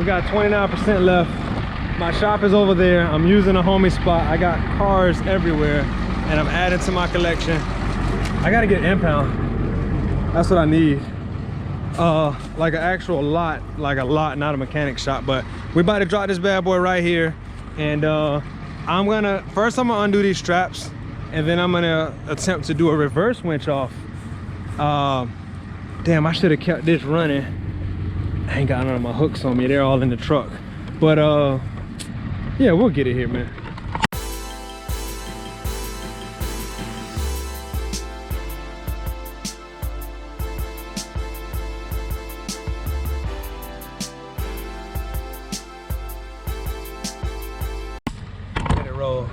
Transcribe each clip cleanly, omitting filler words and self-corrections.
We got 29% left. My shop is over there. I'm using a homie spot. I got cars everywhere and I'm adding to my collection. I gotta get an impound. That's what I need. Like an actual lot, like a lot, not a mechanic shop. But we about to drop this bad boy right here. And first I'm gonna undo these straps, and then I'm gonna attempt to do a reverse winch off. Damn, I should have kept this running. I ain't got none of my hooks on me. They're all in the truck. But yeah, we'll get it here, man. Let it roll.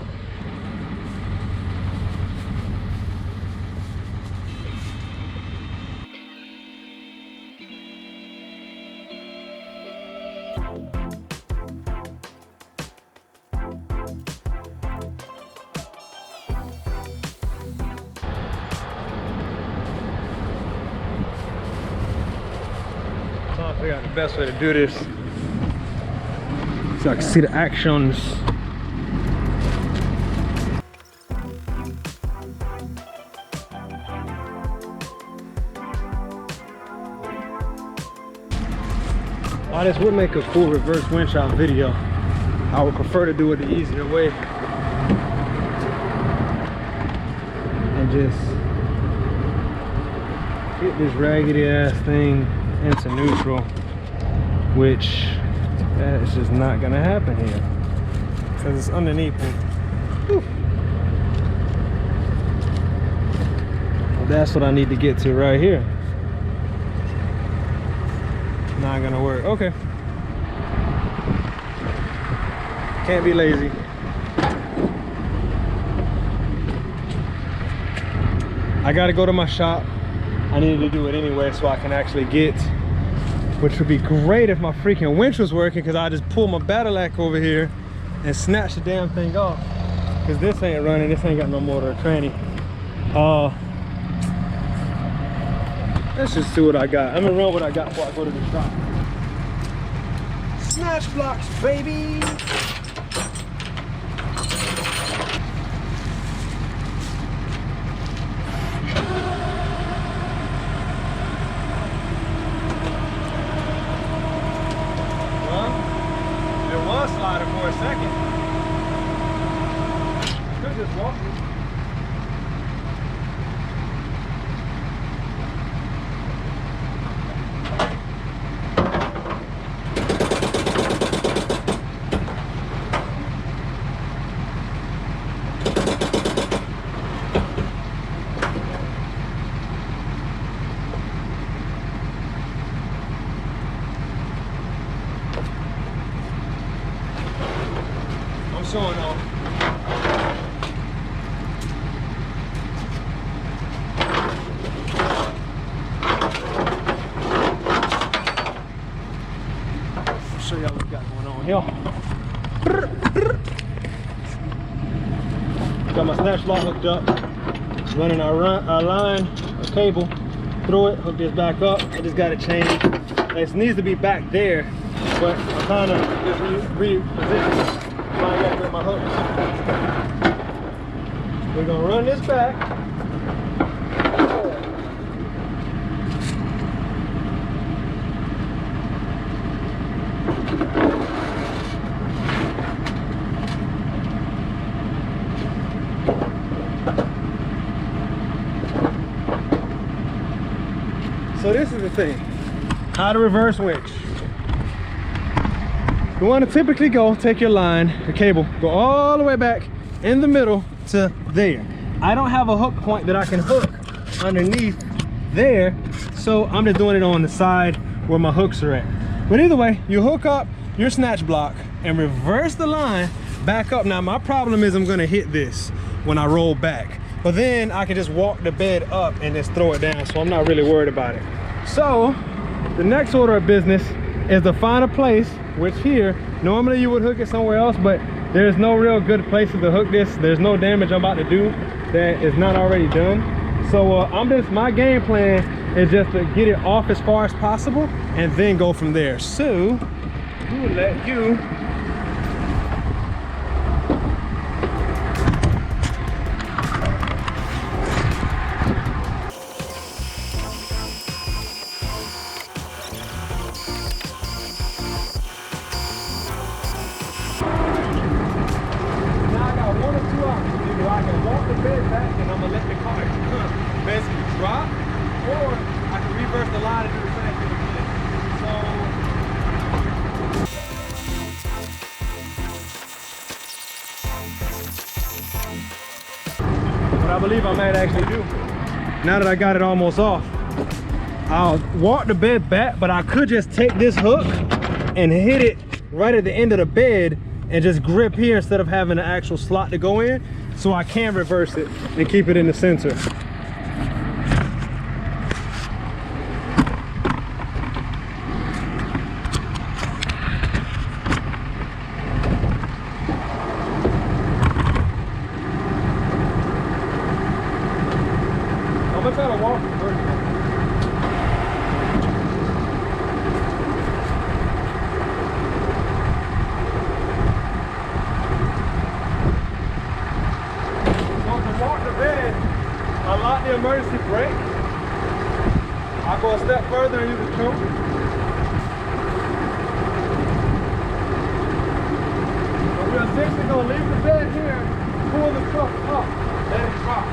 I figure out the best way to do this so I can see the actions. While this would make a cool reverse winch out video, I would prefer to do it the easier way and just get this raggedy ass thing into neutral, which that is just not gonna happen here because it's underneath me. Whew. Well, that's what I need to get to right here. Not gonna work. Okay, can't be lazy. I gotta go to my shop. I needed to do it anyway so I can actually get, which would be great if my freaking winch was working, because I just pull my battle axe over here and snatch the damn thing off, because this ain't running. This ain't got no motor or tranny. Let's just see what I got. I'm gonna run what I got before I go to the shop. Snatch blocks, baby. Sliding for a second. Could just walk it. Showing off. I'll show y'all what we got going on here. Got my snatch block hooked up. Running our line, a cable through it. Hook this back up. I just got it changed. It needs to be back there, but I kind of just repositioned. With my hooks. We're gonna run this back. So this is the thing, how to reverse winch. You want to typically take your line, your cable, go all the way back in the middle to there. I don't have a hook point that I can hook underneath there, so I'm just doing it on the side where my hooks are at. But either way, you hook up your snatch block and reverse the line back up. Now my problem is I'm gonna hit this when I roll back, but then I can just walk the bed up and just throw it down, so I'm not really worried about it. So the next order of business is to find a place, which here, normally you would hook it somewhere else, but there's no real good places to hook this. There's no damage I'm about to do that is not already done. So my game plan is just to get it off as far as possible and then go from there. So to let you I can walk the bed back and I'm gonna let the car basically drop, or I can reverse the line and do the same thing again. So what I believe I might actually do, now that I got it almost off, I'll walk the bed back, but I could just take this hook and hit it right at the end of the bed and just grip here instead of having an actual slot to go in, so I can reverse it and keep it in the center. I'm gonna try to walk it first. I lock the emergency brake. I'll go a step further and use the choke. So we're essentially going to leave the bed here, pull the truck up, let it drop.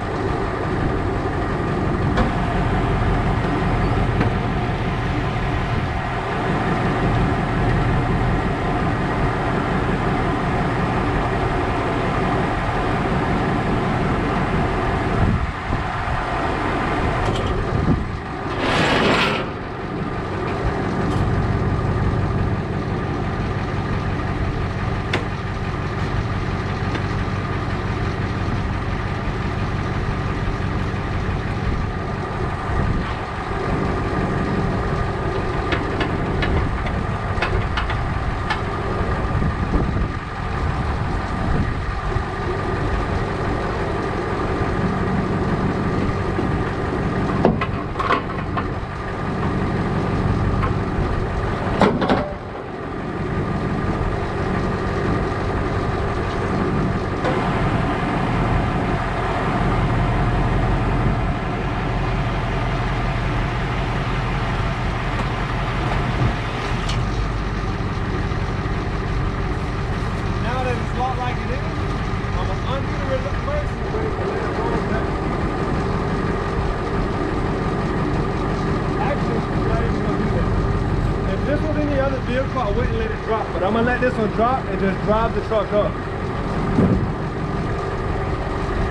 Vehicle, I wouldn't let it drop, but I'm gonna let this one drop and just drive the truck up.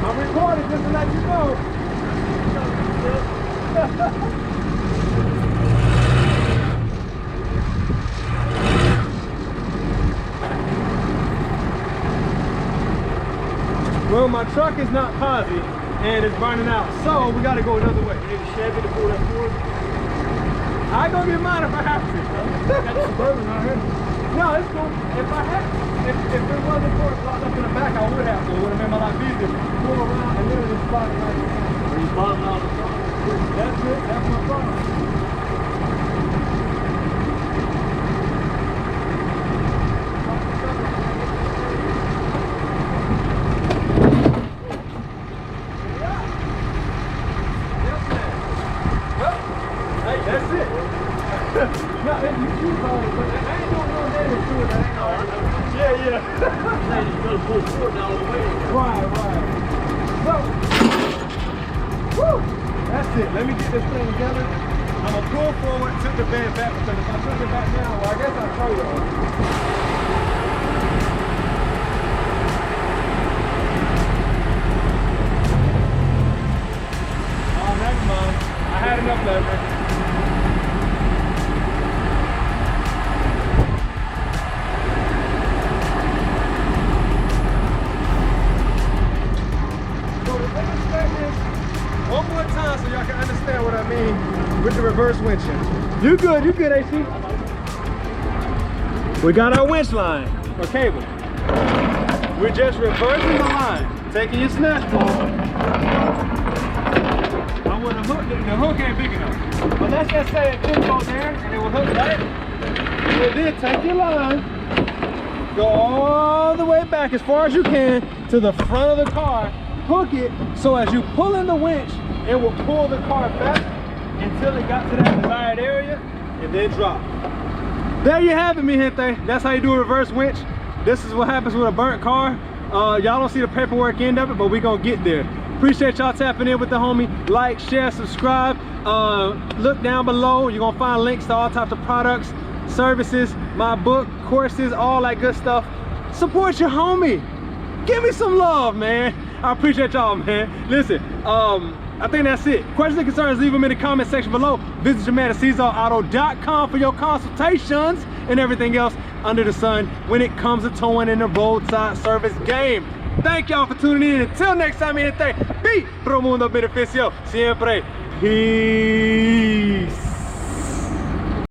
I'm recording just to let you know. Well, my truck is not positive and it's burning out, so we gotta go another way. You need a Chevy to pull that forward. I gonna get mine if I have to. Got the Suburban out here. No, it's cool. If I had, if it wasn't for it locked up in the back, I would have to. It would have made my life easier. Pull around and literally spot it right there. Are you bottom out the front? That's it. That's my problem. That's it. No, you choose all it, but I ain't doing no damage to it. That ain't all right. Yeah. You're gonna pull forward all the way. Right. So, woo, that's it. Let me get this thing together. I'm gonna pull forward, took the van back, because if I took it back now, well, I guess I'll show you all. Oh, never mind. I had enough leverage. One more time so y'all can understand what I mean with the reverse winching. You good, AC. We got our winch line, or cable. We're just reversing the line, taking your snatch ball. I want to hook ain't big enough. But let's just say it did go there and it will hook right. And then take your line, go all the way back as far as you can to the front of the car, hook it so as you pull in the winch, it will pull the car back until it got to that desired area and then drop. There you have it, mi gente. That's how you do a reverse winch. This is what happens with a burnt car. Y'all don't see the paperwork end of it, but we gonna get there. Appreciate y'all tapping in with the homie. Like, share, subscribe. Look down below. You're gonna find links to all types of products, services, my book, courses, all that good stuff. Support your homie. Give me some love, man. I appreciate y'all, man. Listen, I think that's it. Questions and concerns, leave them in the comment section below. Visit your man at Seasallauto.com for your consultations and everything else under the sun when it comes to towing in the roadside service game. Thank y'all for tuning in. Until next time, mi gente, be pro mundo beneficio. Siempre. Peace.